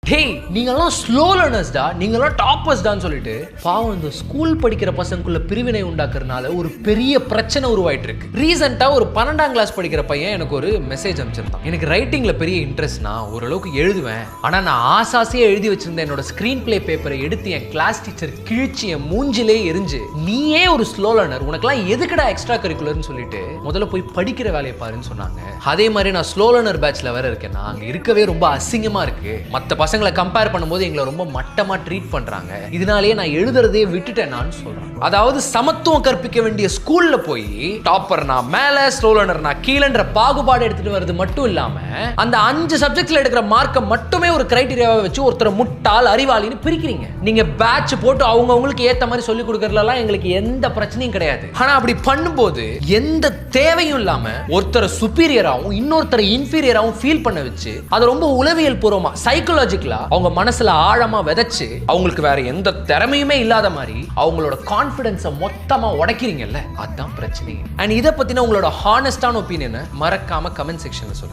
Hey, நீங்கெல்லாம் slow லேர்னர்ஸ்டா, நீங்கெல்லாம் டாப்பர்ஸ்டான்னு சொல்லிட்டு பாவம் இந்த ஸ்கூல் படிக்கிற பசங்களுக்குள்ள பிரிவினை உண்டாக்குறதுனால ஒரு பெரிய பிரச்சனை உருவாயிட்டு இருக்கு. ரீசெண்டா ஒரு 12ஆம் கிளாஸ் படிக்கிற பையன் எனக்கு ஒரு மெசேஜ் அனுப்பிச்சிருந்தான். எனக்கு ரைட்டிங்ல பெரிய இன்ட்ரெஸ்ட், நான் ஓரளவுக்கு எழுதுவேன், ஆனா நான் ஆசாசியா எழுதி வச்சிருந்த என்னோட ஸ்கிரீன் பிளே பேப்பரை எடுத்து என் கிளாஸ் டீச்சர் கிழிச்சு என் மூஞ்சிலே எரிஞ்சு, நீயே ஒரு ஸ்லோ லேர்னர், உனக்கெல்லாம் எதுக்குடா எக்ஸ்ட்ரா கரிக்குலர்னு சொல்லிட்டு முதல்ல போய் படிக்கிற வேலையை பாருன்னு சொன்னாங்க. அதே மாதிரி நான் ஸ்லோ லேர்னர் பேட்ச்ல வேற இருக்கேன். நான் அங்க இருக்கவே ரொம்ப அசிங்கமா இருக்கு. மத்த பசங்களை கம்பேர் பண்ணும்போது எங்களை ரொம்ப மட்டமா ட்ரீட் பண்றாங்க. இதனாலேயே நான் எழுதுறதே விட்டுட்டேன் நான் சொல்றேன். அதாவது சமத்துவம் கற்பிக்க வேண்டிய ஸ்கூல்ல போய் டாப்பர் நான் மேல, ஸ்லோ லேர்னர் நான் கீழன்ற பாகுபாடு எடுத்துட்டு வருது மட்டும் இல்லாம அந்த 5 சப்ஜெக்ட்ஸ்ல எடுக்கிற மார்க்கை மட்டுமே ஒரு கிரைட்டீரியாவை வச்சு ஒருத்தரை முட்டாள் அறிவாளின்னு பிரிக்கிறீங்க. நீங்க பேட்ச் போட்டு அவங்களுக்கு ஏத்த மாதிரி சொல்லி கொடுக்கறதுலாம் எங்களுக்கு எந்த பிரச்சனையும் கிடையாது. ஆனா அப்படி பண்ணும்போது எந்த தேவையும் இல்லாம ஒருத்தரை சுப்பீரியராகவும் இன்னொருத்தரை இன்ஃபீரியராகவும் ஃபீல் பண்ண வச்சு அது ரொம்ப உளவியல் பூர்வமா சைக்காலஜிக்கலா அவங்க மனசுல ஆழமா விதைச்சு அவங்களுக்கு வேற எந்த திறமையுமே இல்லாத மாதிரி அவங்களோட கான்ஃபிடன்ஸை மொத்தமா உடைக்கிறீங்கல்ல, அதுதான் பிரச்சனை. அண்ட் இதை பத்தின உங்களோட ஹானஸ்டான ஒப்பீனியனை மறக்காம கமெண்ட் செக்ஷன்ல சொல்லுங்க.